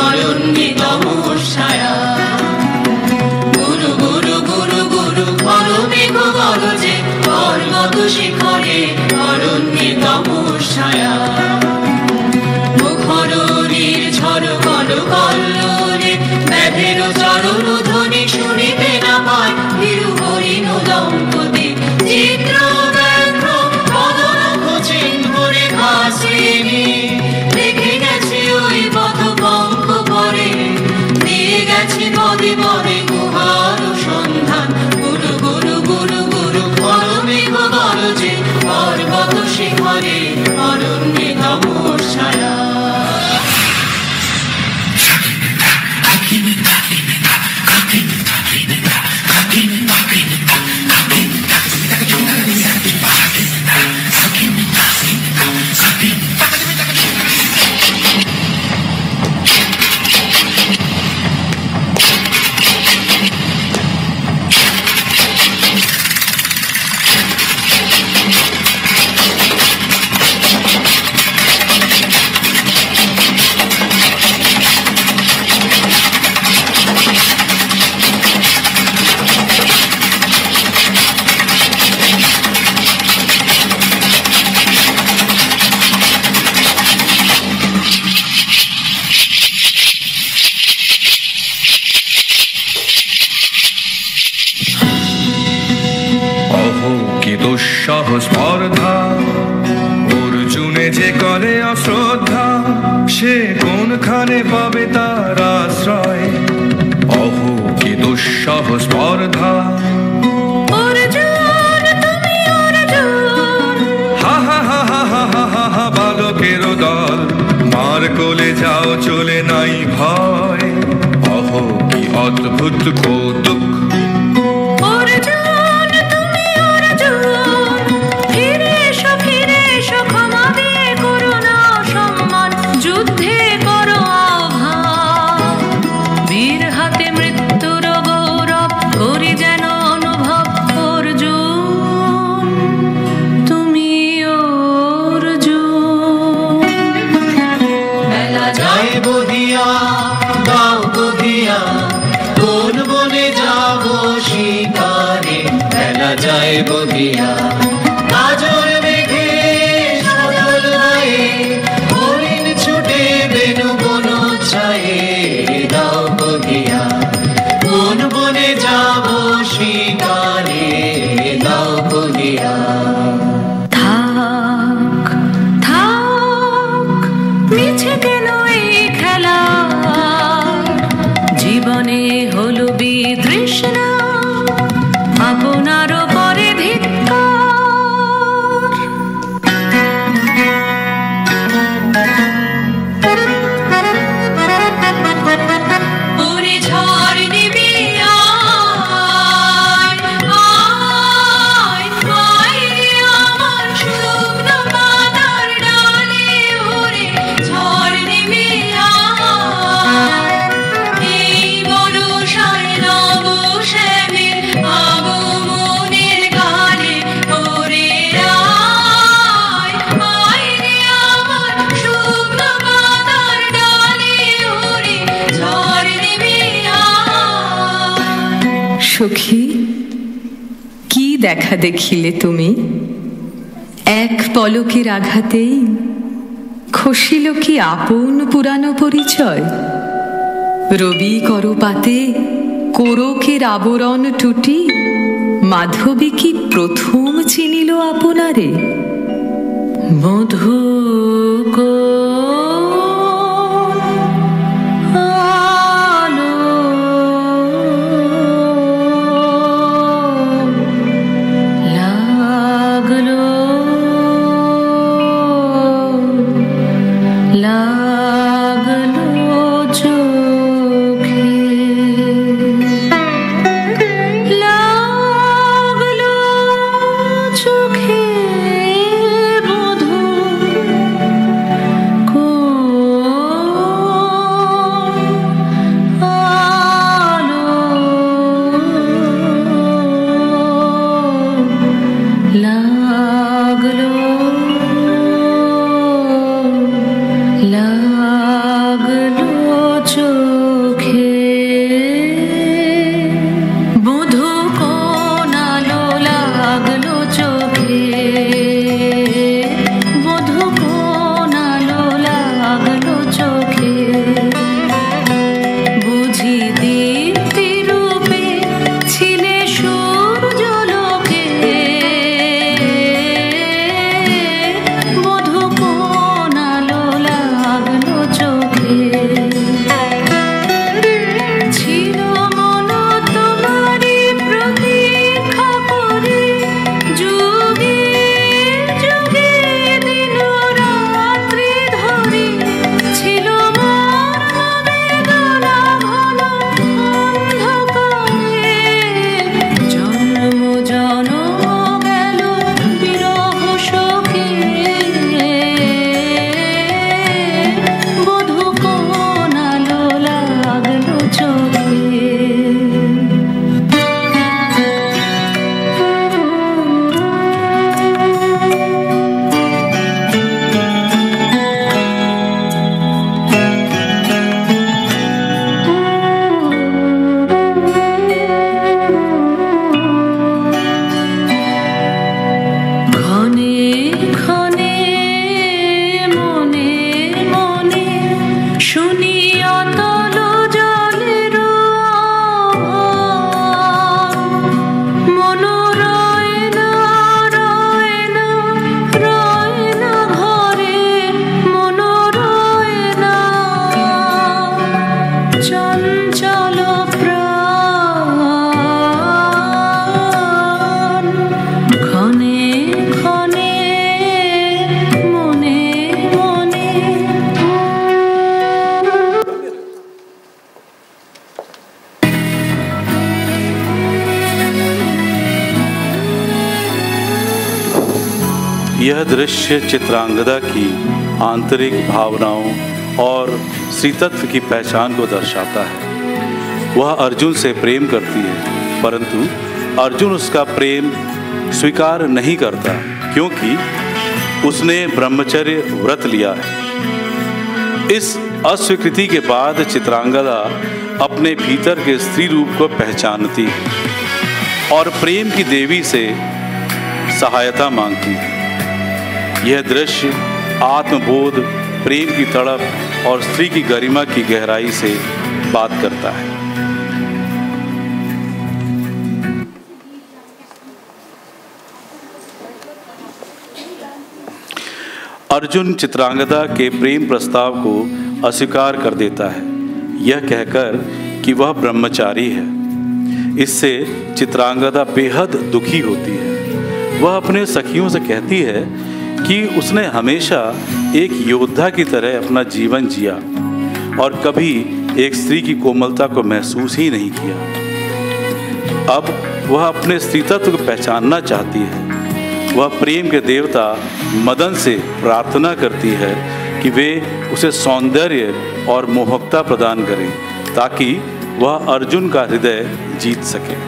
অরণ্যে তমস্ছায়া। গুরু গুরু গুরু গুরু করো মেঘ গরজে, পর্বত শিখরে অরণ্যে তমস্ছায়া। মুখরণীর ঝড় কল কল্লোলে, ব্যাধের চরণ ধ্বনি শুনিতে না পায় ভীরু হরিণ দম্পতি। চিত্র ব্যাঘ্র পদনখ চিহ্ন রেখা শ্রেণী, দেখে গেছে ওই পথ পঙ্ক পরে, দিয়ে গেছে পদে পদে গুহার সন্ধান। গুরু গুরু গুরু গুরু করো মেঘ গরজে, পর্বত শিখরে অরণ্যে তমস্ছায়া। স্পর্ধা অর্জুনে যে করে অশ্রদ্ধা, সে কোনখানে পাবে তার আশ্রয়? অহ কি দুঃসহ স্পর্ধা। হা হা হা হা হা হা হা হা, বালকের দল মার কোলে যাও চলে নাই ভয়। অহ কি অদ্ভুত কৌতুক। যায় বহিয়া কাজল মেঘে সজল গায়ে, হরিণ ছুটে বেনু বন ছায়ে। দাও বহিয়া কোন বনে যাব শিকারে, দাও বহিয়া। থাক থাক মিছে কেন এই খেলা, জীবনে হলো বিতৃষ্ণা আপনার পরে ধিক্কার। ওরে ঝড় নিবি আয় আয় আয় রে আমার শুকনো পাতার ডালে। ওরে ঝড় নিবি আয়, এই বর্ষায় নব শ্যামের আগমনের গানে। ওরে আয় আয় রে আমার শুকনো পাতার ডালে, ওরে ঝড় নিবি আয়। সখী কি দেখা দেখিলে তুমি, এক পলকের আঘাতেই খসিল কি আপন পুরানো পরিচয়। রবি করপাতে কোরকের আবরণ টুটি, মাধবী কি প্রথম চিনিল আপনারে। মধু यह दृश्य चित्रांगदा की आंतरिक भावनाओं और श्रीतत्व की पहचान को दर्शाता है। वह अर्जुन से प्रेम करती है, परंतु अर्जुन उसका प्रेम स्वीकार नहीं करता क्योंकि उसने ब्रह्मचर्य व्रत लिया है। इस अस्वीकृति के बाद चित्रांगदा अपने भीतर के स्त्री रूप को पहचानती है और प्रेम की देवी से सहायता मांगती है। यह दृश्य आत्मबोध, प्रेम की तड़प और स्त्री की गरिमा की गहराई से बात करता है। अर्जुन चित्रांगदा के प्रेम प्रस्ताव को अस्वीकार कर देता है, यह कहकर कि वह ब्रह्मचारी है। इससे चित्रांगदा बेहद दुखी होती है। वह अपने सखियों से कहती है कि उसने हमेशा एक योद्धा की तरह अपना जीवन जिया और कभी एक स्त्री की कोमलता को महसूस ही नहीं किया। अब वह अपने स्त्रीत्व को पहचानना चाहती है। वह प्रेम के देवता मदन से प्रार्थना करती है कि वे उसे सौंदर्य और मोहकता प्रदान करें ताकि वह अर्जुन का हृदय जीत सके।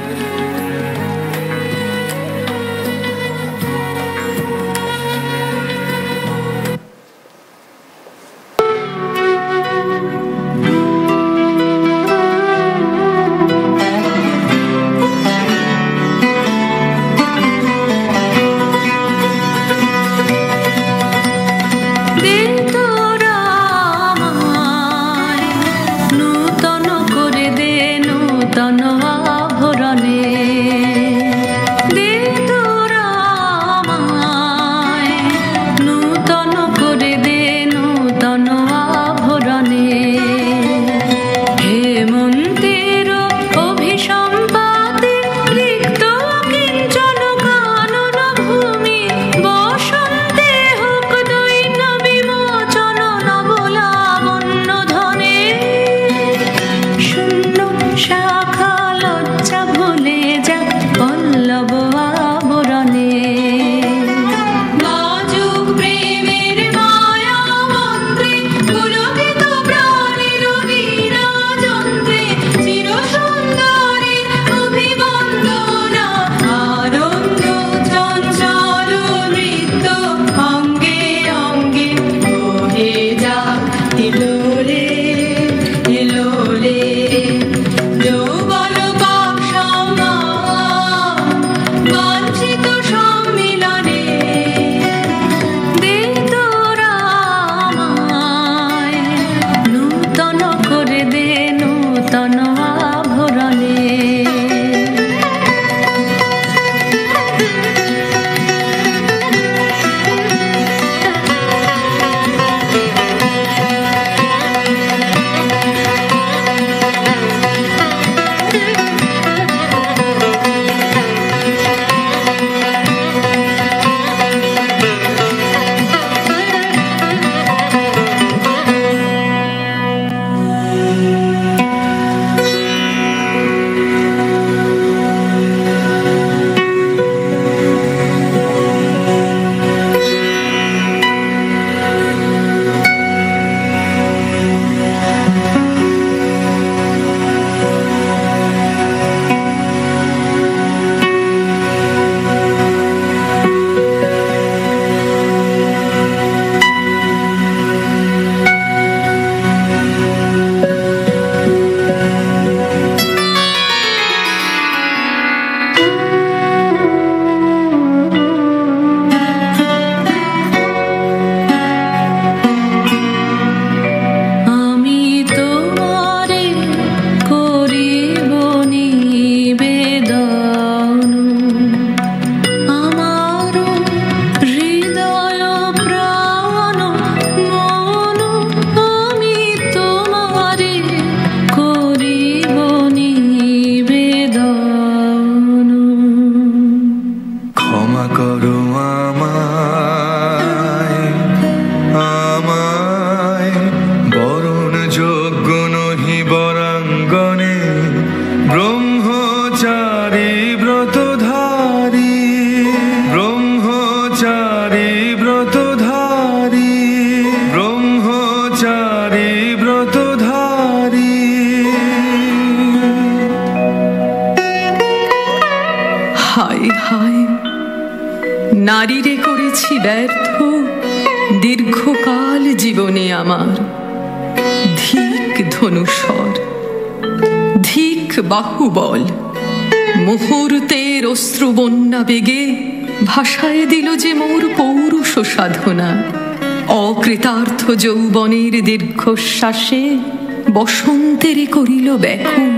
নারীরে করেছি ব্যর্থ দীর্ঘকাল জীবনে আমার। ধিক ধনুষর, ধিক বাহুবল, মুহূর্তের অশ্রুবন্যা বেগে ভাষায় দিল যে মোর পৌরুষ সাধনা। অকৃতার্থ যৌবনের দীর্ঘশ্বাসে বসন্তেরে করিল ব্যাকুল।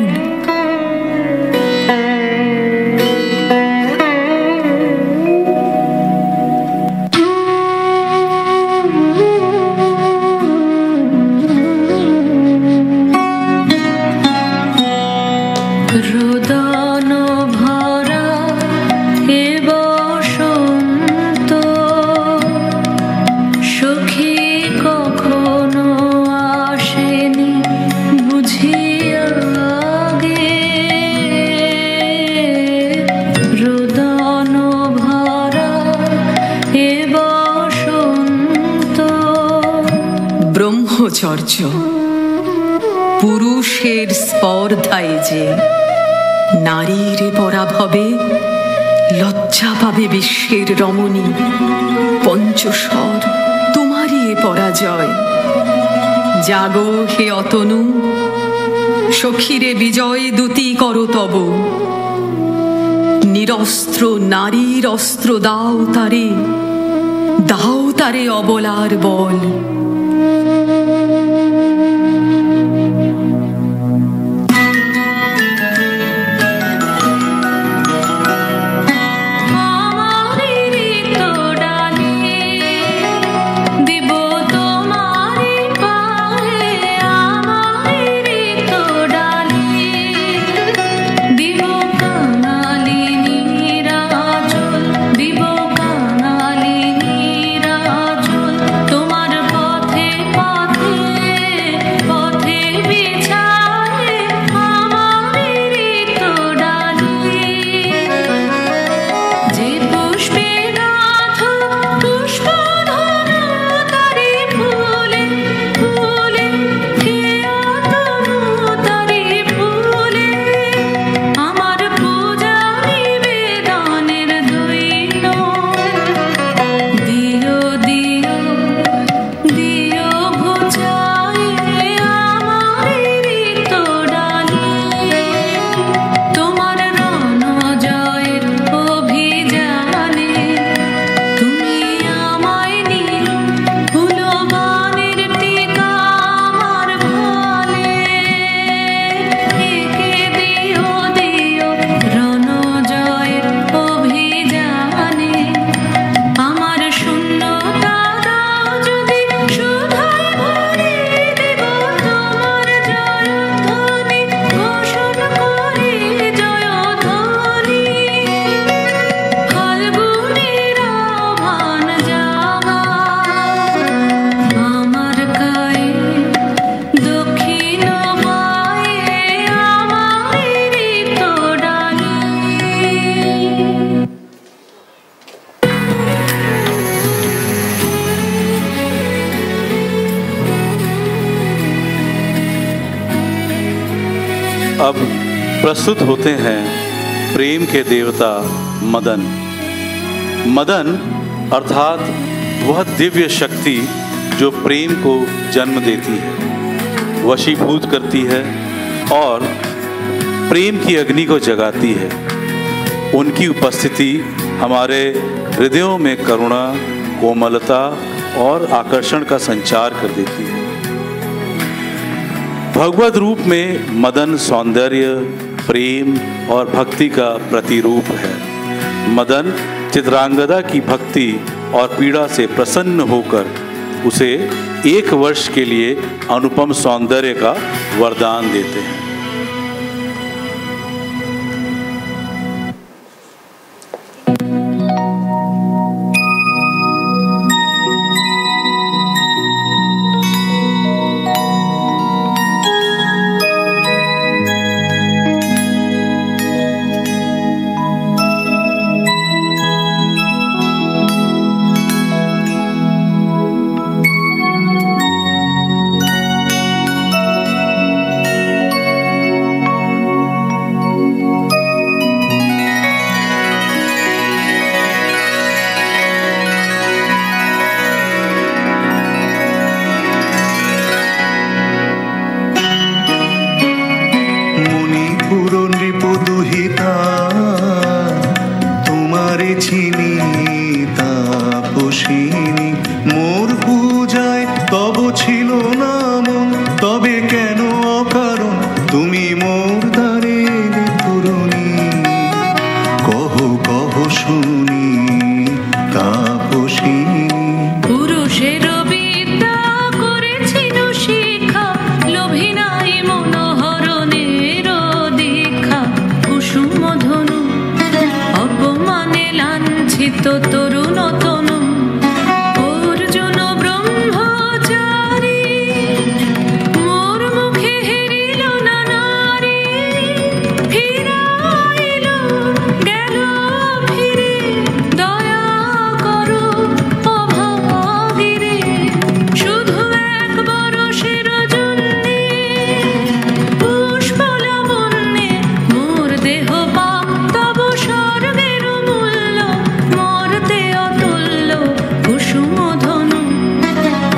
ব্রহ্মচর্য পুরুষের স্পর্ধায় যে নারীর পরাভবে লজ্জা পাবে বিশ্বের রমণী। পঞ্চস্বর তোমারই এ পরাজয়। জাগো হে অতনু, সখীরে বিজয় দূতি করো তব। নিরস্ত্র নারীর অস্ত্র দাও তারে, দাও তারে অবলার বল। अब प्रस्तुत होते हैं प्रेम के देवता मदन। मदन अर्थात वह दिव्य शक्ति जो प्रेम को जन्म देती है, वशीभूत करती है और प्रेम की अग्नि को जगाती है। उनकी उपस्थिति हमारे हृदयों में करुणा, कोमलता और आकर्षण का संचार कर देती है। भगवत रूप में मदन सौंदर्य, प्रेम और भक्ति का प्रतिरूप है। मदन चित्रांगदा की भक्ति और पीड़ा से प्रसन्न होकर उसे 1 वर्ष के लिए अनुपम सौंदर्य का वरदान देते हैं। মোর দ্বারে এলে তরুণী, কহ কহ শুনি তাপসিনী। পুরুষের বিদ্যা করেছিল শিক্ষা, লোভী নাই মনোহরণের দীক্ষা। কুসুম ধনু অপমানে লাঞ্ছিত তরুণ তনু, অর্জুন ব্রহ্মচারী মোর মুখে হেরিল না নারী। ফিরাইল গেল ফিরে দয়া করো ও ভাগিরে, শুধু এক বরষের জন্যে পুষ্প লাবণ্যে মোর দেহ পাপ। তব স্বর্গের মূল্য মর্তে অতুল্য, কুসুম ধনু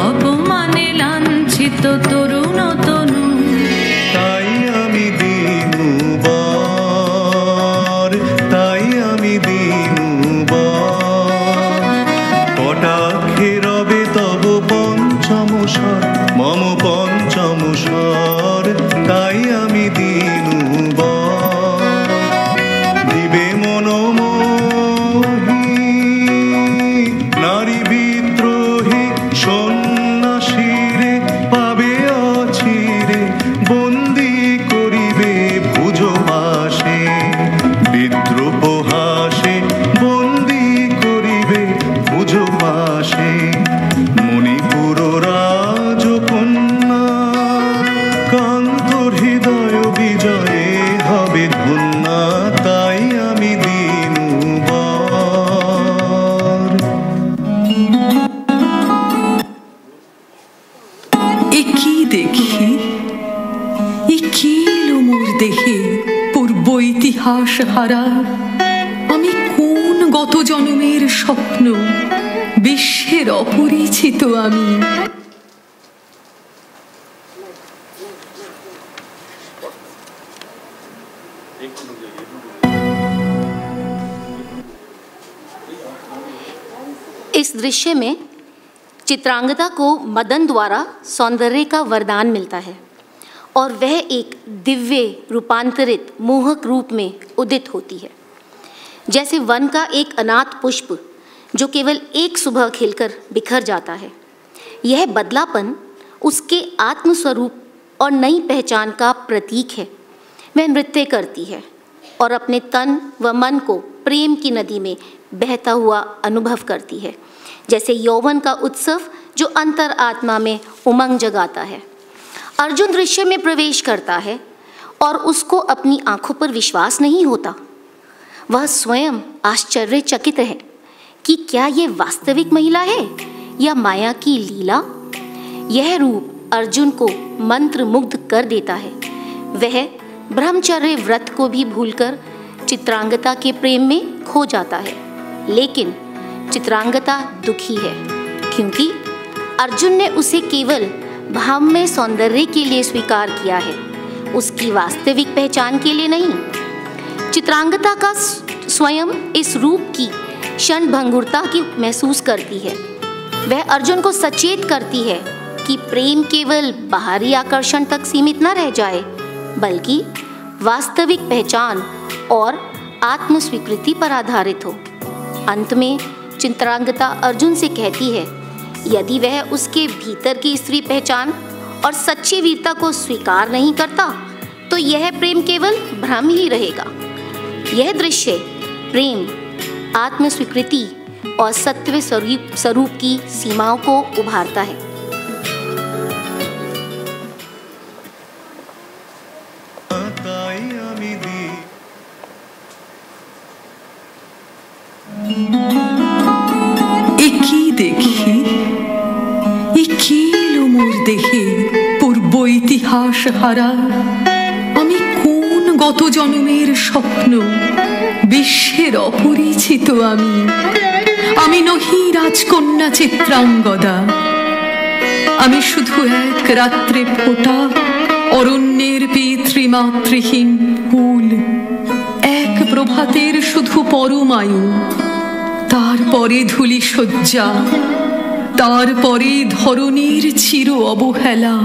অপমানে লাঞ্ছিত তরুণ তনু। তাই আমি দিনুবার, তাই আমি দিনুবার, কটাক্ষে রবে তব পঞ্চম স্বর, মম পঞ্চম স্বর। তাই আমি দিনুবার, দিবে মনোমোহী নারী বিদ্রোহী সন্ন্যাসীরে পাবে অচিরে, বন্দি করিবে ভুজ পাশে বিদ্রোহ হাসে, বন্দি করিবে ভুজ পাশে। মণিপুর রাজকন্যা কান্ত হৃদয় বিজয়ে হবে ধন্যা। তাই আমি দিনুবার। এ কি দেখি, এ কি এলো মোর দেহে পূর্ব ইতিহাস হারা। আমি কোন গত জন্মের স্বপ্ন, বিশ্বের অপরিচিত আমি। इस दृश्य में चित्रांगदा को मदन द्वारा सौंदर्य का वरदान मिलता है और वह एक दिव्य रूपांतरित मोहक रूप में उदित होती है। जैसे वन का एक अनाथ पुष्प जो केवल एक सुबह खिलकर बिखर जाता है, यह बदलापन उसके आत्मस्वरूप और नई पहचान का प्रतीक है। वह नृत्य करती है और अपने तन व मन को प्रेम की नदी में बहता हुआ अनुभव करती है, जैसे यौवन का उत्सव जो अंतर आत्मा में उमंग जगाता है। अर्जुन दृश्य में प्रवेश करता है और उसको अपनी आंखों पर विश्वास नहीं होता। वह स्वयं आश्चर्यचकित है कि क्या ये वास्तविक महिला है या माया की लीला। यह रूप अर्जुन को मंत्र मुग्ध कर देता है। वह ब्रह्मचर्य व्रत को भी भूलकर चित्रांगदा के प्रेम में खो जाता है। लेकिन चित्रांगदा दुखी है क्योंकि अर्जुन ने उसे केवल भाव में सौंदर्य के लिए स्वीकार किया है, उसकी वास्तविक पहचान के लिए नहीं। चित्रांगदा का स्वयं इस रूप की क्षण भंगुरता की महसूस करती है। वह अर्जुन को सचेत करती है कि प्रेम केवल बाहरी आकर्षण तक सीमित न रह जाए, बल्कि वास्तविक पहचान और आत्म स्वीकृति पर आधारित हो। अंत में चित्रांगदा अर्जुन से कहती है, यदि वह उसके भीतर की स्त्री पहचान और सच्ची वीरता को स्वीकार नहीं करता तो यह प्रेम केवल भ्रम ही रहेगा। यह दृश्य प्रेम, आत्म स्वीकृति और सत्व स्वरूप की सीमाओं को उभारता है। দেখি এ কি এলো মোর দেহে পূর্ব ইতিহাস হারা। আমি কোন গত জন্মের স্বপ্ন, বিশ্বের অপরিচিত আমি। আমি নহি রাজকন্যা চিত্রাঙ্গদা, আমি শুধু এক রাত্রে ফোটা অরণ্যের পিতৃমাতৃহীন ফুল, এক প্রভাতের শুধু পরমায়ু। তারপরে ধূলি শয্যা, তারপরে ধরণীর চির অবহেলা।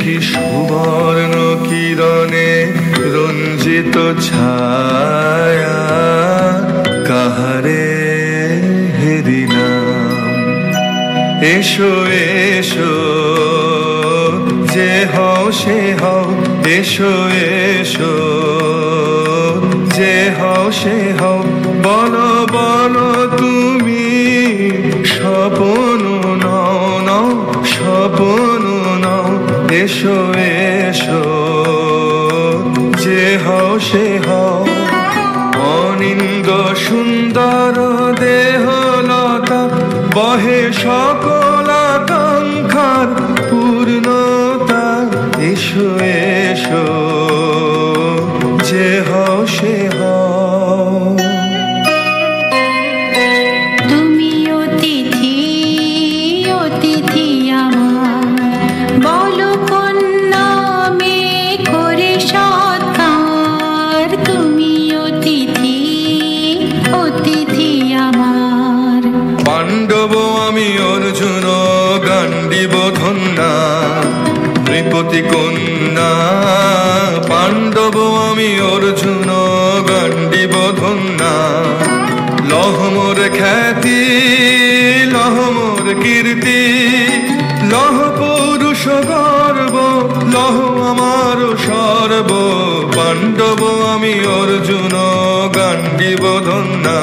কি সুবর্ণ কিরণে রঞ্জিত ছায়া, কাহারে হেরিলাম। এসো এসো যে হও সে হও, এসো এসো যে হও সে হও, বলো বলো তুমি স্বপন নাও নাও, স্বপন নাও। এসো এসো যে হও সে হও, অনিন্দ সুন্দর দেহলতা বহে সকল আকাঙ্ক্ষার পূর্ণতা। এসো এসো যে হও সে হও। তুমি অতিথি অতিথি আমার, বলো কোন নামে করে সৎকার। তুমি অতিথি অতিথি আমার। পাণ্ডব আমি অর্জুন গান্ডীব ধন্যা, নৃপতি কন্যা। পাণ্ডব আমি অর্জুন গান্ডীব ধন্যা, লহ মোর খ্যাতি লহ মোর কীর্তি, লহ পুরুষ গর্ব লহ আমার সর্ব। পাণ্ডব আমি অর্জুন গান্ডীব ধন্যা।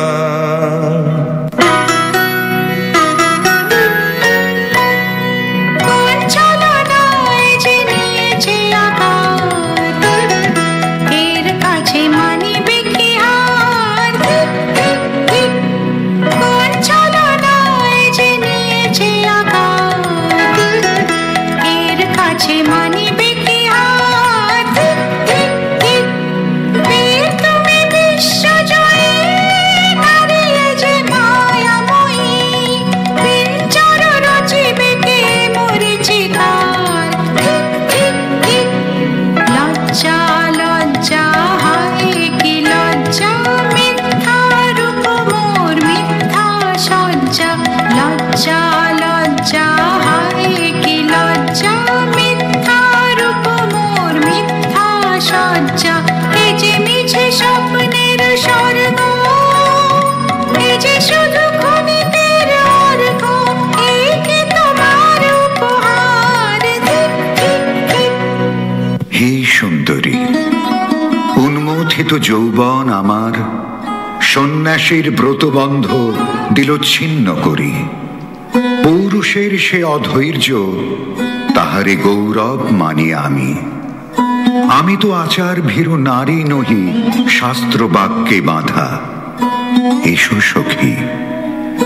উন্মোথিত যৌবন আমার সন্ন্যাসীর ব্রতবন্ধ দিল ছিন্ন করি। পৌরুষের সে অধৈর্য তাহারে গৌরব মানি আমি। আমি তো আচার ভীরু নারী নহি, শাস্ত্র বাক্যে বাঁধা। এসো সখী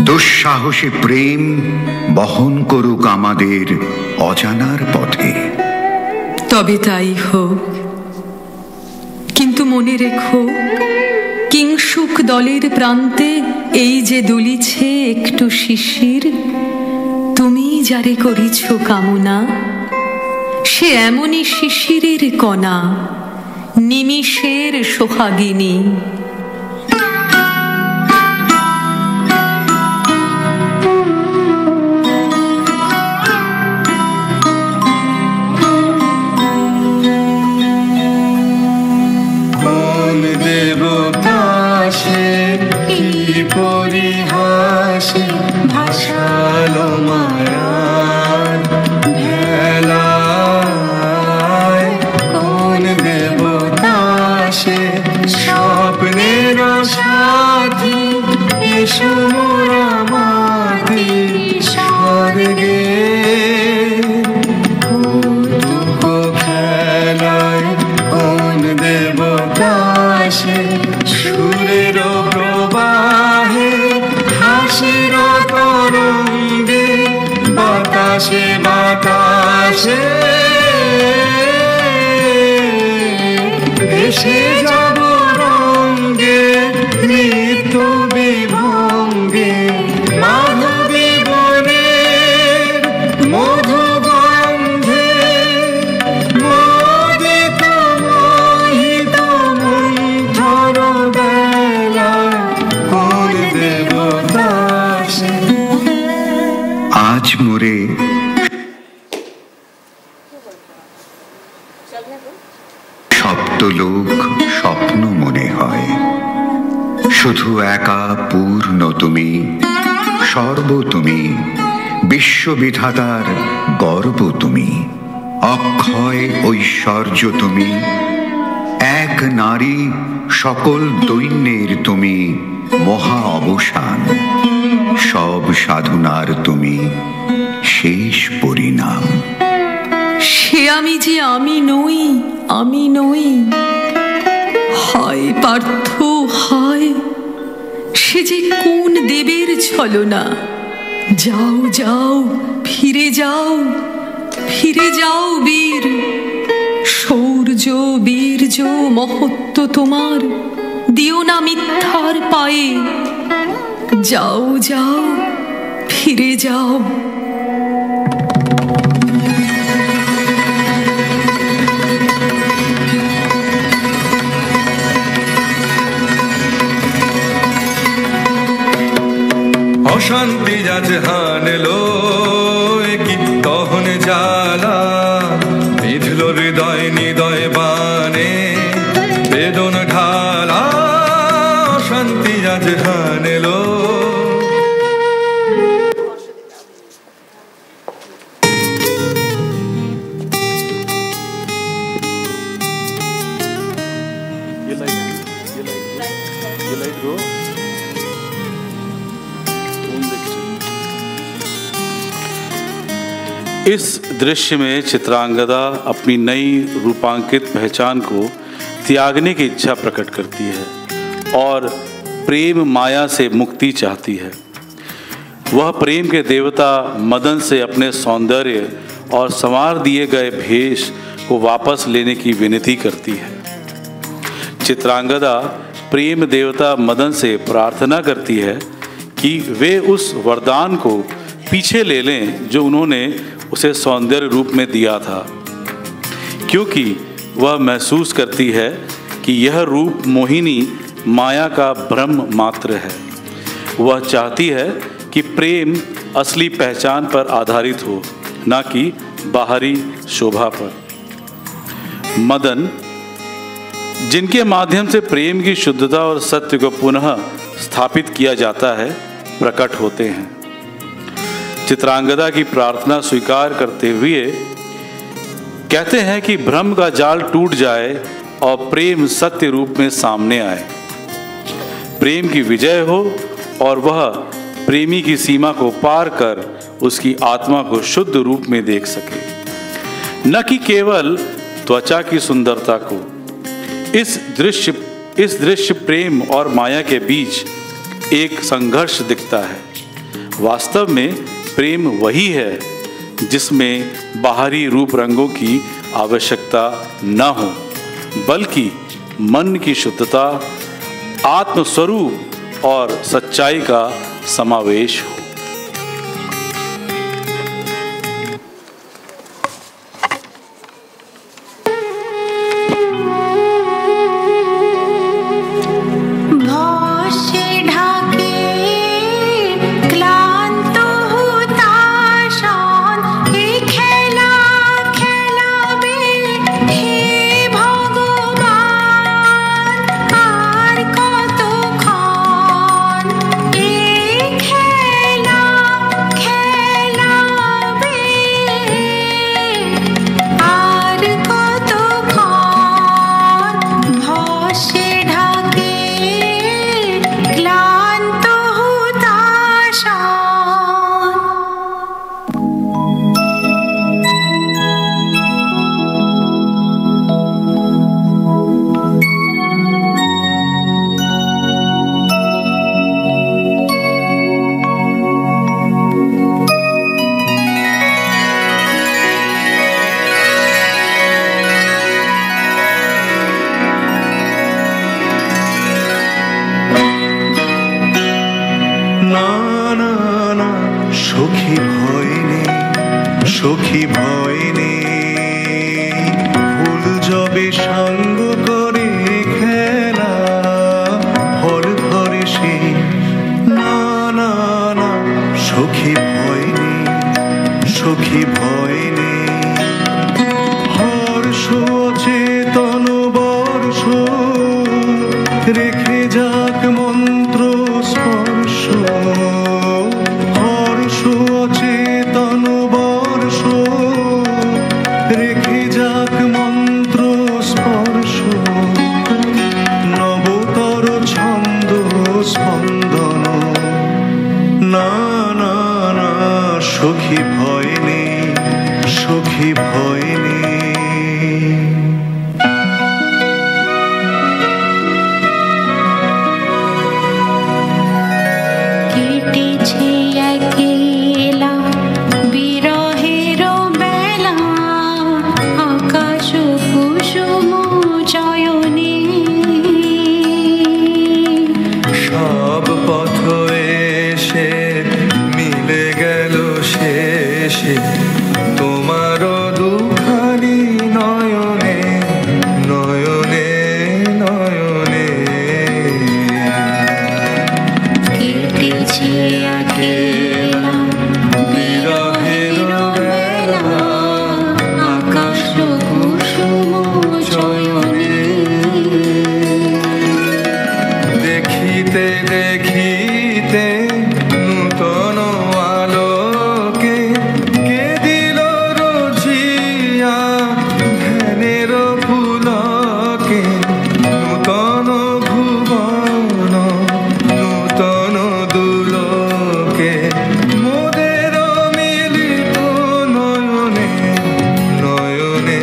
দুঃসাহসী প্রেম বহন করুক আমাদের অজানার পথে। তবে তাই হোক, কিন্তু মনে রেখো কিংসুক দলের প্রান্তে এই যে দুলিছে একটু শিশির, তুমি যারে করিছ কামনা সে এমনই শিশিরের কণা, নিমিষের সোহাগিনী। পরিহাসে ভাসালো মায়ার ভেলায়, কোন দেবতা সে স্বপ্নের সাথী। এসো মোরা মাতি স্বর্গে কৌতুক খেলায়, কোন দেবতা সে সুরের প্রবাহে হাসির তরঙ্গে বাতাসে বাতাসে ভেসে যাব রঙ্গে নৃত্য বিভঙ্গে। মাধবী বনে মধু গন্ধে মোদিত মোহিত মন্থর বেলা, কোন দেবতা সে। আজ মোরে শুধু একা পূর্ণ তুমি, সর্ব তুমি, বিশ্ববিধাতার গর্ব তুমি, অক্ষয় ঐশ্বর্য তুমি, এক নারী সকল দৈন্যের তুমি মহা অবসান, সব সাধনার তুমি শেষ পরিণাম। সে আমি যে আমি নই, আমি নই, হায় পার্থ হায়, সে যে কোন দেবের ছলনা। যাও যাও, ফিরে যাও, ফিরে যাও বীর, শৌর্য বীর্য মহত্ব তোমার দিও না মিথ্যার পায়ে। যাও যাও, ফিরে যাও। অশান্তি যাতে হানলো কি তখন জ্বালা, বিধল হৃদয় নিদয় বানে বেদন ঢালা। অশান্তি যাতে হানলো इस दृश्य में चित्रांगदा अपनी नई रूपांकित पहचान को त्यागने की इच्छा प्रकट करती है और प्रेम माया से मुक्ति चाहती है। वह प्रेम के देवता मदन से अपने सौंदर्य और संवार दिए गए भेष को वापस लेने की विनती करती है। चित्रांगदा प्रेम देवता मदन से प्रार्थना करती है कि वे उस वरदान को पीछे ले लें जो उन्होंने उसे सौंदर्य रूप में दिया था, क्योंकि वह महसूस करती है कि यह रूप मोहिनी माया का भ्रम मात्र है। वह चाहती है कि प्रेम असली पहचान पर आधारित हो, न कि बाहरी शोभा पर। मदन, जिनके माध्यम से प्रेम की शुद्धता और सत्य को पुनः स्थापित किया जाता है, प्रकट होते हैं। चित्रांगदा की प्रार्थना स्वीकार करते हुए कहते हैं कि भ्रम का जाल टूट जाए और प्रेम सत्य रूप में सामने आए, प्रेम की विजय हो और वह प्रेमी की सीमा को पार कर उसकी आत्मा को शुद्ध रूप में देख सके, न कि केवल त्वचा की सुंदरता को। इस दृश्य प्रेम और माया के बीच एक संघर्ष दिखता है। वास्तव में प्रेम वही है जिसमें बाहरी रूप रंगों की आवश्यकता न हो, बल्कि मन की शुद्धता, आत्मस्वरूप और सच्चाई का समावेश हो। সখী ভয় নেই, ফুল যবে সাঙ্গ করে খেলা, হর ধরে সে না না না, সখী ভয় নেই, সখী ভয় নেই। হর্ষ চেতন বর্ষ রেখে যাক মন মন্ত্র স্পর্শ হর্ষ অচেতন বর্ষ রেখে যাক মন্ত্র স্পর্শ নবতর ছন্দ স্পন্দন না না না সখী ভয় নেই সখী ভয় নেই কেটেছে একলা বিরহের বেলা আকাশ কুসুম চয়নে সব পথ এসে মিলে গেল শেষে তোমার দুখানি নয়নে নয়নে নয়নে কেটেছে একলা বিরহের বেলা আকাশ কুসুম চয়নে দেখিতে দেখিতে নূতন আলোকে কে দিল রোজিয়া ধ্যানের ফুলকে নূতন ভুবন নূতন দুলোকে মোদের মিলিত নয়নে নয়নে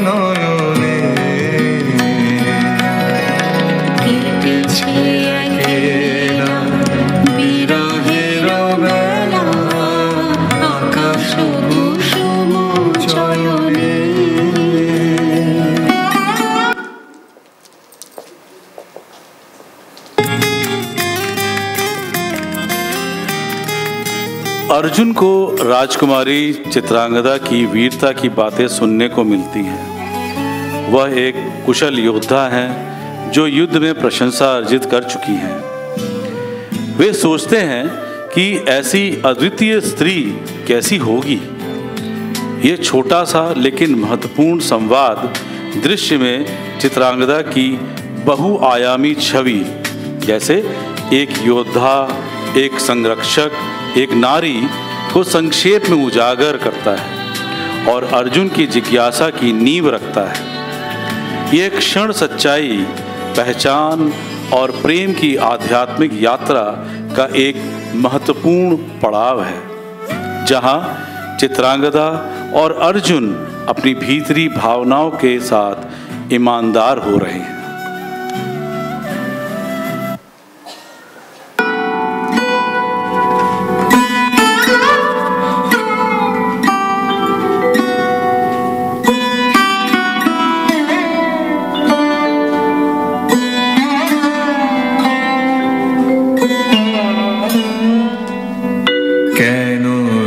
নয়নে কেটেছে একলা বিরহের বেলা আকাশ কুসুম চয়নে अर्जुन को राजकुमारी चित्रांगदा की वीरता की बातें सुनने को मिलती हैं। वह एक कुशल योद्धा हैं जो युद्ध में प्रशंसा अर्जित कर चुकी हैं। वे सोचते हैं कि ऐसी अद्वितीय स्त्री कैसी होगी। ये छोटा सा लेकिन महत्वपूर्ण संवाद दृश्य में चित्रांगदा की बहुआयामी छवि जैसे एक योद्धा, एक संरक्षक, एक नारी को संक्षेप में उजागर करता है और अर्जुन की जिज्ञासा की नींव रखता है। ये क्षण सच्चाई, पहचान और प्रेम की आध्यात्मिक यात्रा का एक महत्वपूर्ण पड़ाव है, जहां चित्रांगदा और अर्जुन अपनी भीतरी भावनाओं के साथ ईमानदार हो रहे हैं। কেন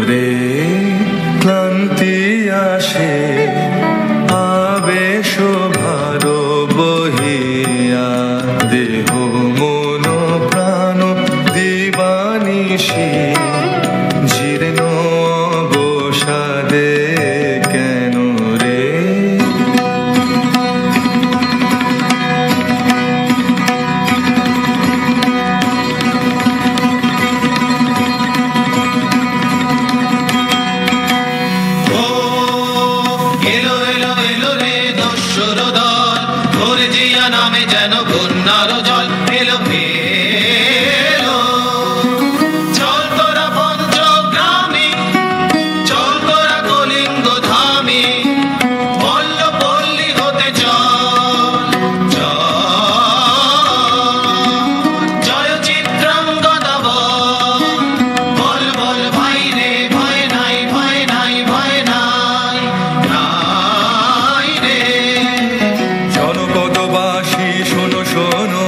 রে ক্লান্তি আসে আবেশ ভার বহিয়া দেহ মন প্রাণ দিবানিশি জীর্ণ অবসাদে কেন রে এলো এলো এলো রে দস্যুর দল ভোর জিয়া নামে যেন বন্যার জল এলো এলো চল তোরা পঞ্চগ্রামে চল তোরা কলিঙ্গ ধামে পল্ল পল্লী হতে চল চল জয় চিত্রাঙ্গদা বল বল ভাই রে ভয় নাই ভয় নাই ভয় নাই নাই রে জনপদবাসী শোনো শোনো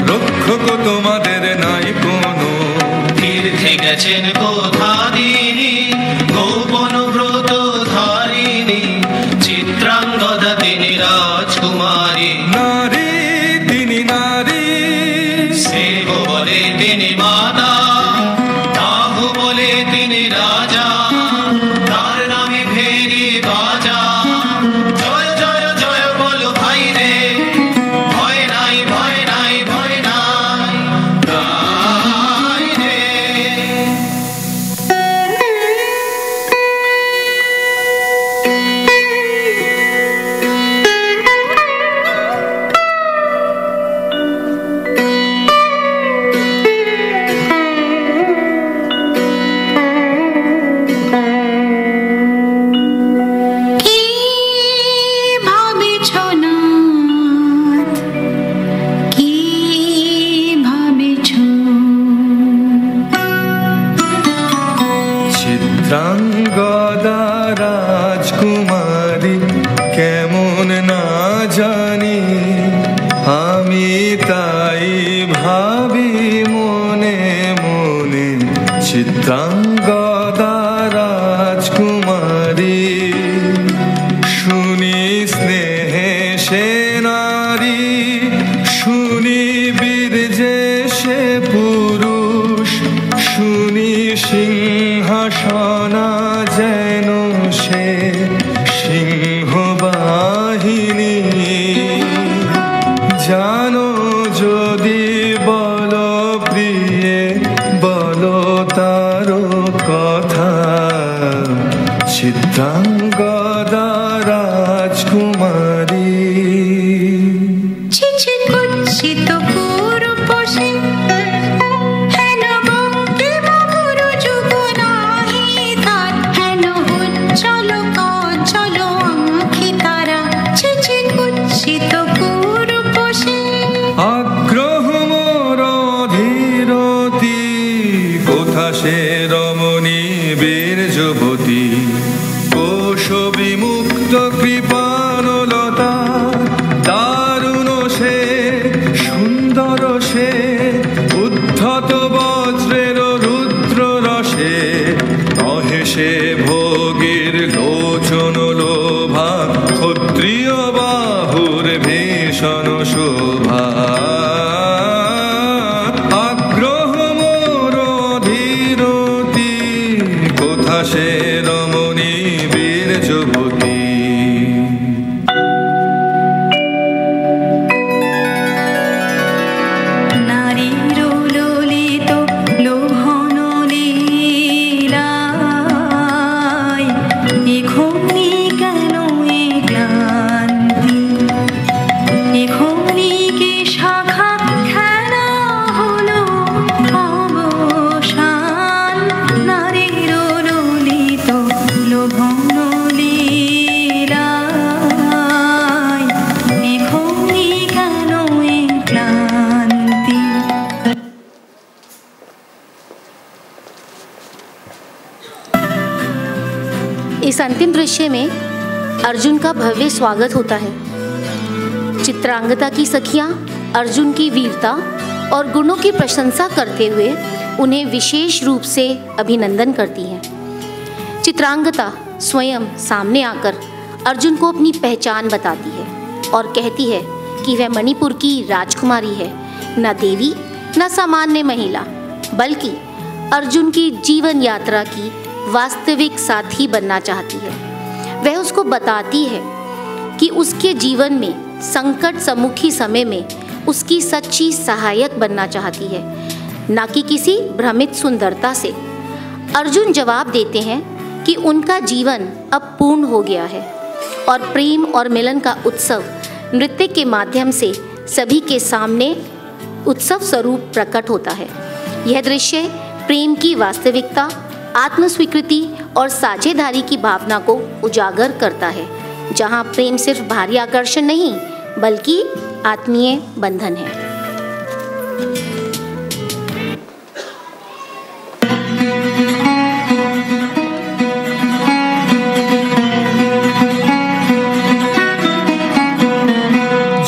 রক্ষক তোমাদের নাই কোনো তীর্থে গেছেন কোথাদিনী গোপন ব্রত ধারিণী চিত্রাঙ্গদা তিনি রাজকুমারী নারী তিনি নারী সেব বলে তিনি মাতা বাহু বলে তিনি রাজা তার নামে ভেরি বাজা জয় জয় জয় বল ভাই রে ভয় নাই ভয় নাই ভয় নাই মনে মনে চিত্রাঙ্গদা রাজকুমারী, শুনি স্নেহে সে নারী, শুনি বীর্যে সে পুরুষ, শুনি সিংহাসনা যেন সে সিংহবাহিনী। জানো যদি বলো প্রিয়ে, বলো তার কথা, চিত্রাঙ্গদা রাজকুমারী। ছিছি কুৎসিত পুরুষে হেন বঙ্কিম গুরু যুগ নাহি তার, হেন উজ্জ্বল কজ্জ্বল আঁখি তারা। ছিছি কুৎসিত পুরুষে আগ্রহ মোর ধীরতি, কোথা সে রমণী বীর্যবতী, কোশ বিমুক্ত কৃপানলতা, দারুণ সে সুন্দর সে, উদ্ধত বজ্রের রুদ্র রসে, নহে সে ভোগীর লোচন লোভা, ক্ষত্রিয় বাহুর ভীষণ শোভা। আগ্রহ মোর ধীরতি, কোথা সে রমণী বীর্যবতী। নারীর ললিত লোভন লীলায়, এখনি কেন এ ক্লান্তি, এখনি কি শাখা খেলা হলো অবসান। নারীর ললিত লোভন লীলায়, এখনি কেন এ ক্লান্তি। इस अंतिम दृश्य में अर्जुन का भव्य स्वागत होता है। चित्रांगदा की सखियां अर्जुन की वीरता और गुणों की प्रशंसा करते हुए उन्हें विशेष रूप से अभिनंदन करती हैं। चित्रांगदा स्वयं सामने आकर अर्जुन को अपनी पहचान बताती है और कहती है कि वह मणिपुर की राजकुमारी है, न देवी न सामान्य महिला, बल्कि अर्जुन की जीवन यात्रा की वास्तविक साथी बनना चाहती है। वह उसको बताती है कि उसके जीवन में संकट सम्मुखी समय में उसकी सच्ची सहायक बनना चाहती है, न कि किसी भ्रमित सुंदरता से। अर्जुन जवाब देते हैं कि उनका जीवन अब पूर्ण हो गया है और प्रेम और मिलन का उत्सव नृत्य के माध्यम से सभी के सामने उत्सव स्वरूप प्रकट होता है। यह दृश्य प्रेम की वास्तविकता, आत्मस्वीकृति और साझेदारी की भावना को उजागर करता है, जहां प्रेम सिर्फ बाहरी आकर्षण नहीं बल्कि आत्मीय बंधन है।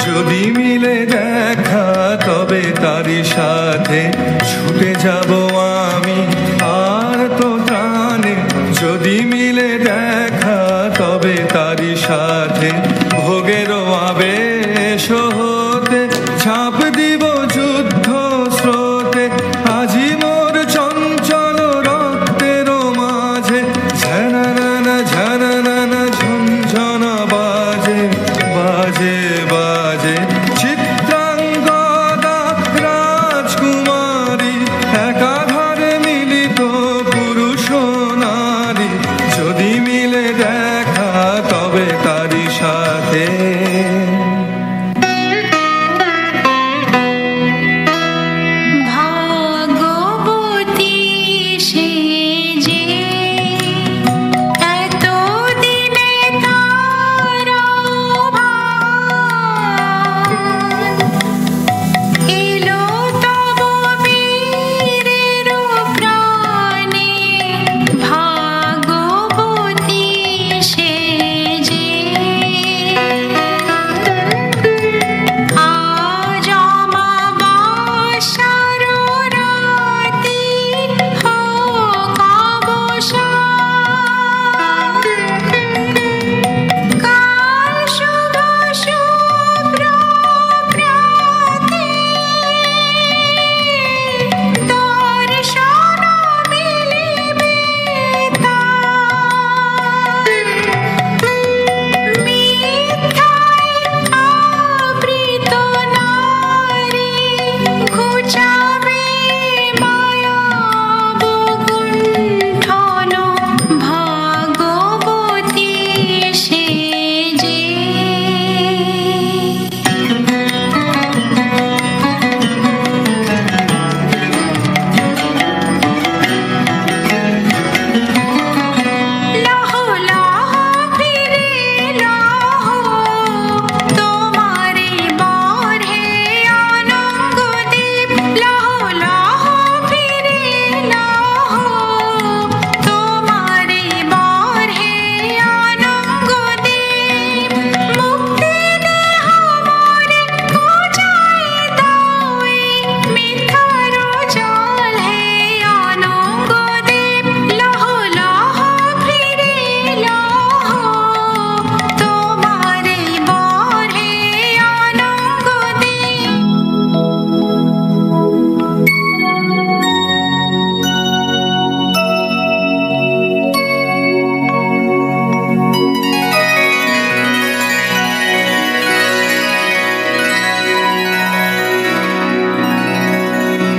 যদি মিলে দেখা তবে তারি সাথে ছুটে যাব আমি আর তো ত্রাণে। যদি মিলে দেখা তবে তারি সাথে ভোগের আবেশ হতে ছাপ দিব যুদ্ধ স্রোতে। আজি মোর চঞ্চল রক্তের মাঝে ঝননা ঝননা ঝনঝনা বাজে বাজে বাজে। চিত্রাঙ্গদা রাজকুমারী একাধারে মিলিত পুরুষ নারী। যদি মিলে দেখা তবে তারি সাথে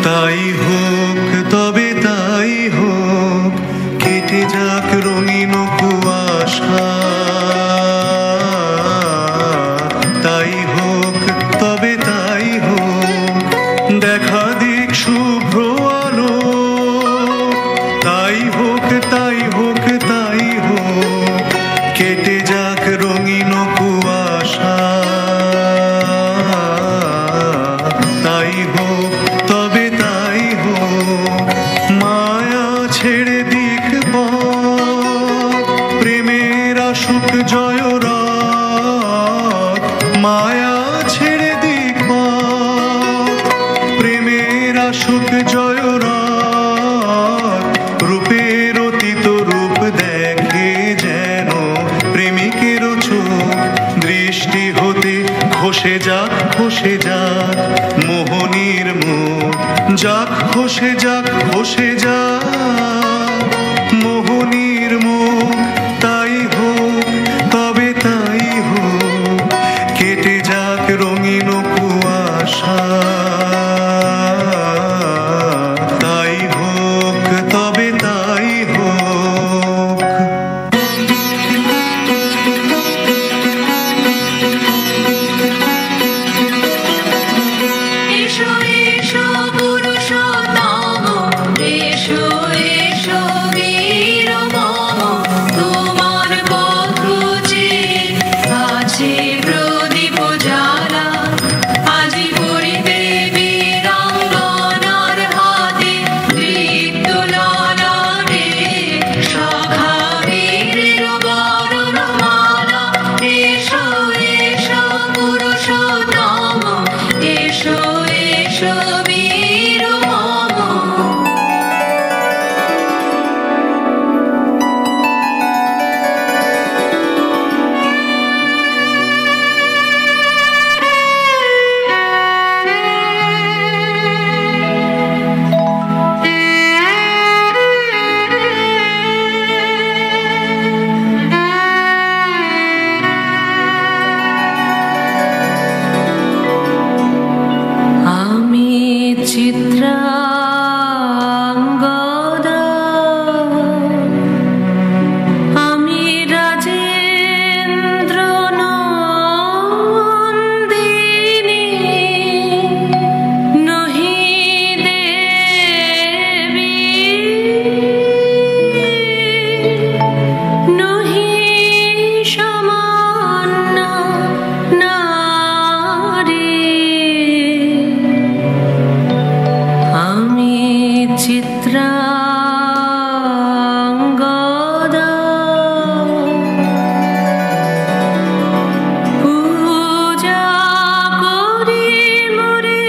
তাই হোক তবে তাই হোক, কেটে যাক রঙিন কুয়াশা। তাই হোক তবে তাই হোক, দেখা দিক শুভ্র আলো। তাই হোক তাই হোক তাই হোক, কেটে যাক রঙিন কুয়াশা। তাই হোক তবে তাই হোক, মায়া ছেড়ে দিক পথ, প্রেমের আসুক জয়রাত। মায়া ছেড়ে দিক পথ, প্রেমের আসুক জয়রাত। রূপের অতীত রূপ দেখে যেন প্রেমিকের চোখ, দৃষ্টি হতে খসে যাক খসে যাক মোহনীর মুখ। যাক খসে যাক খসে যাক মোহনীর মুখ। তাই হোক তবে তাই হোক, কেটে যাক রঙিন কুয়াশা। তাই হোক তবে তাই হোক। এসো এসো পুরুষোত্তম, এসো এসো বীর মম। তোমার পথ চেয়ে আছে প্রদীপ জ্বালা। আজি পড়িতে বীরাঙ্গনার হাতে দীপ্ত ললাটে সখা বীরের বরণমালা। এসো এসো পুরুষোত্তম, এসো এসো বীর মম। আমি চিত্রাঙ্গদা, আমি রাজেন্দ্র নন্দিনী, নহি দেবী নহি সামান্য নারী। আমি চিত্রাঙ্গদা, পূজা করি মোরে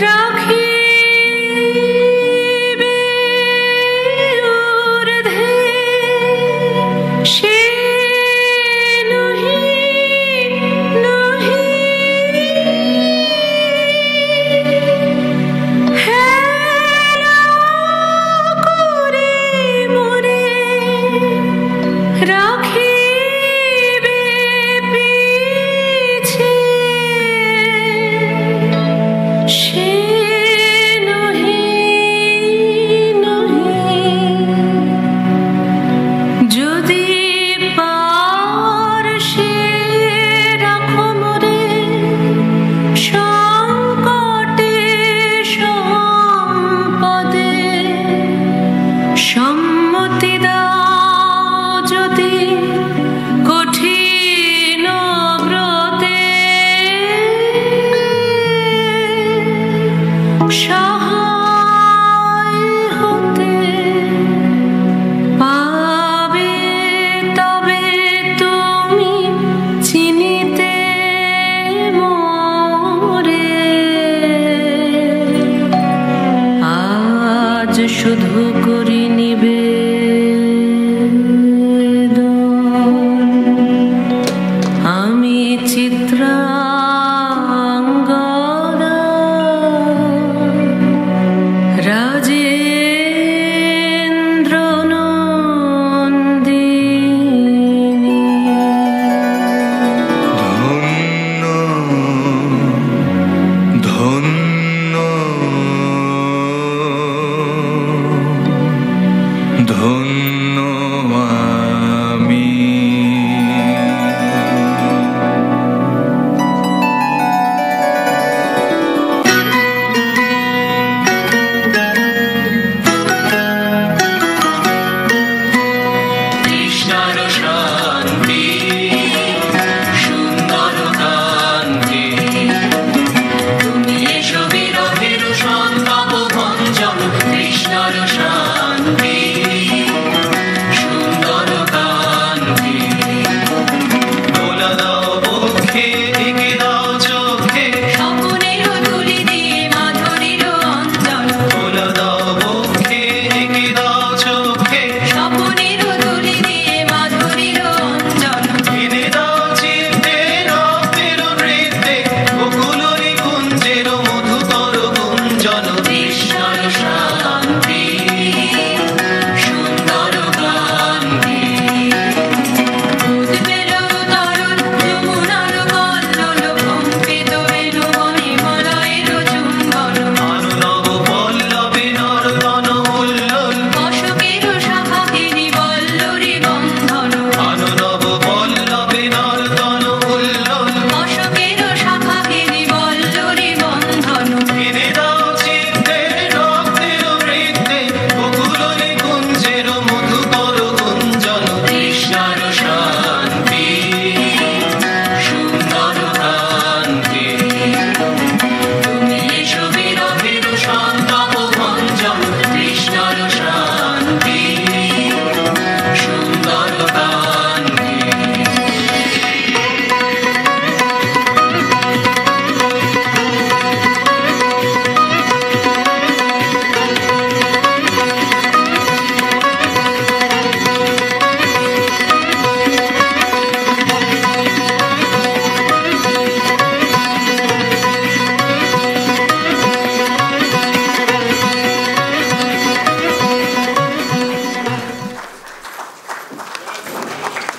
রাখিবে ঊর্ধ্বে। সে নহি নহি হেলা করে মোরে রাখিবে পিছে। সে নহি নহি, যদি পারশে রাখো মোরে সংকটে সম্পদে। সম্মতি দাও যদি কঠিন ব্রতে, সহায় হতে পাবে তবে তুমি চিনিতে মোরে। আজ শুধু করি নিবেদন, আমি চিত্রাঙ্গদা, রাজেন্দ্র নন্দিনী। ধন্য ধন্য ধন্য আমি।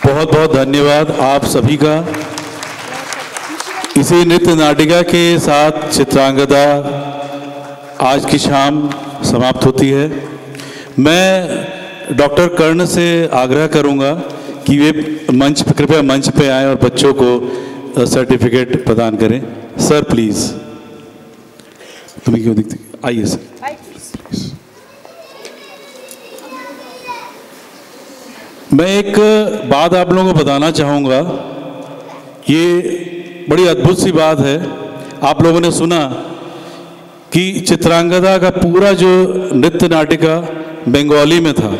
बहुत बहुत धन्यवाद आप सभी का। इसी नृत्य नाटिका के साथ चित्रांगदा आज की शाम समाप्त होती है। मैं डॉक्टर कर्ण से आग्रह करूंगा कि वे कृपया मंच पे आएं और बच्चों को सर्टिफिकेट प्रदान करें। Sir please. तुम्हें क्यों दिखती? आइए सर। मैं एक बात आप लोगों को बताना चाहूँगा। ये बड़ी अद्भुत सी बात है। आप लोगों ने सुना कि चित्रांगदा का पूरा जो नृत्य नाटिका बंगाली में था,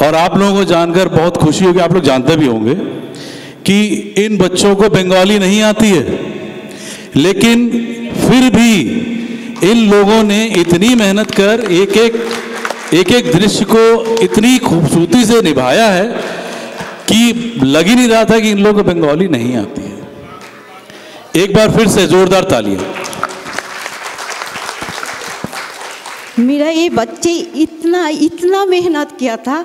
और आप लोगों को जानकर बहुत खुशी होगी, आप लोग जानते भी होंगे कि इन बच्चों को बंगाली नहीं आती है, लेकिन फिर भी इन लोगों ने इतनी मेहनत कर एक एक दृश्य को इतनी खूबसूरती से निभाया है कि लग ही नहीं रहा था कि इन लोगों को बंगाली नहीं आती है। एक बार फिर से जोरदार तालियां। मेरा ये बच्चे इतना मेहनत किया था,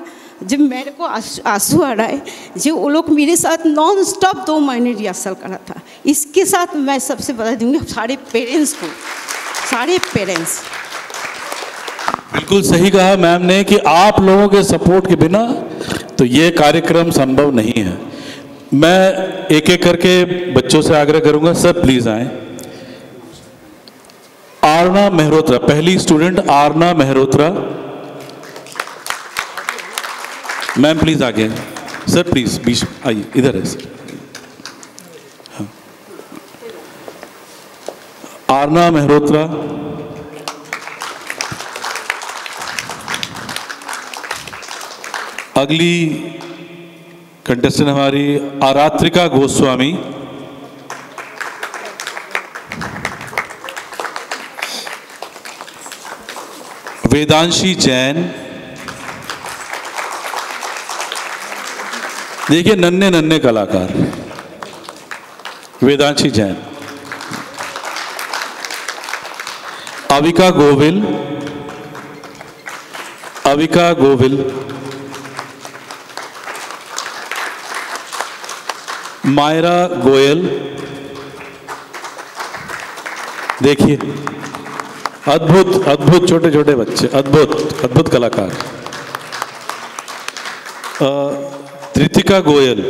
जब मेरे को आंसू आ रहा है। जो वो लोग मेरे साथ नॉन स्टॉप 2 महीने रिहर्सल करा था। इसके साथ मैं सबसे बता दूंगी सारे पेरेंट्स को, सारे पेरेंट्स। बिल्कुल सही कहा मैम ने कि आप लोगों के सपोर्ट के बिना तो ये कार्यक्रम संभव नहीं है। मैं एक एक करके बच्चों से आग्रह करूंगा, सर प्लीज आए। आरना मेहरोत्रा, पहली student Aarna Mehrotra. Ma'am please आगे। सर प्लीज बीच आइए, इधर है सर। हाँ। आरना मेहरोत्रा। अगली कंटेस्टेंट हमारी आरात्रिका गोस्वामी। वेदांशी जैन। देखिए नन्हे नन्हे कलाकार, वेदांशी जैन। अविका गोविल। अविका गोविल। मायरा गोयल। देखिए अद्भुत अद्भुत छोटे छोटे बच्चे, अद्भुत अद्भुत कलाकार। धृतिका गोयल,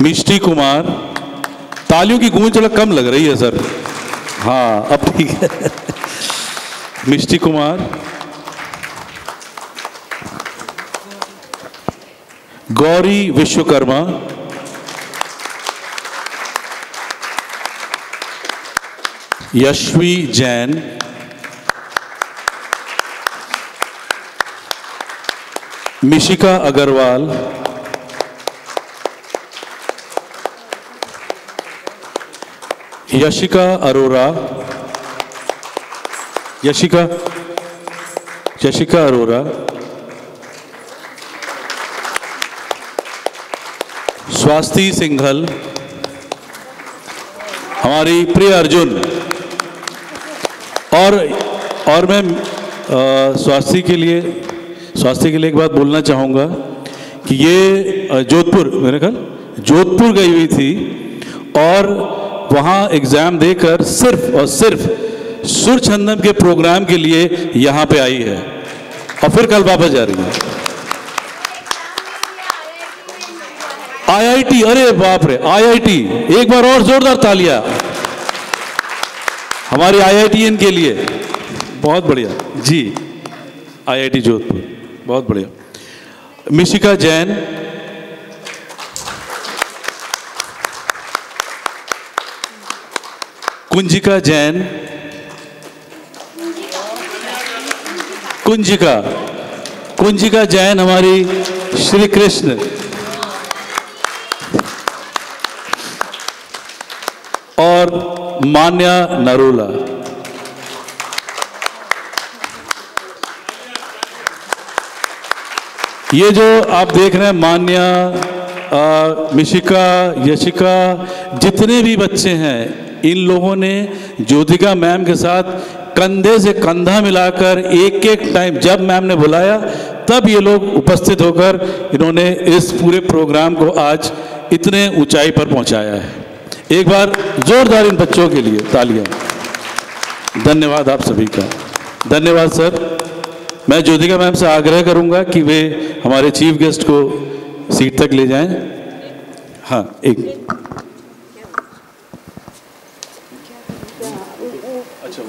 मिष्टी कुमार। तालियों की गूंज थोड़ा कम लग रही है सर। हाँ अब ठीक है। मिष्टी कुमार, गौरी विश्वकर्मा, यशवी जैन, मिशिका अग्रवाल, यशिका अरोरा, यशिका अरोरा, स्वास्ति सिंघल, हमारी प्रिय अर्जुन। और मैं स्वास्थ्य के लिए एक बात बोलना चाहूँगा कि ये जोधपुर, मेरे ख्याल जोधपुर गई हुई थी और वहाँ एग्ज़ाम देकर सिर्फ और सिर्फ सुर छंदन के प्रोग्राम के लिए यहाँ पे आई है और फिर कल वापस जा रही है। IIT, अरे बाप रे, IIT, एक बार और जोरदार तालियां हमारी IITN के लिए। बहुत बढ़िया जी, IIT जोधपुर, बहुत बढ़िया। मिशिका जैन, कुंजिका जैन, कुंजिका जैन हमारी श्री कृष्ण। और मान्या नरोला। ये जो आप देख रहे हैं मान्या, मिशिका, यशिका, जितने भी बच्चे हैं, इन लोगों ने ज्योतिका मैम के साथ कंधे से कंधा मिलाकर एक एक टाइम जब मैम ने बुलाया तब ये लोग उपस्थित होकर इन्होंने इस पूरे प्रोग्राम को आज इतने ऊंचाई पर पहुंचाया है। एक बार जोरदार इन बच्चों के लिए तालियां। धन्यवाद आप सभी का, धन्यवाद सर। मैं ज्योतिका मैम से आग्रह करूंगा कि वे हमारे चीफ गेस्ट को सीट तक ले जाएं। हाँ, एक अच्छा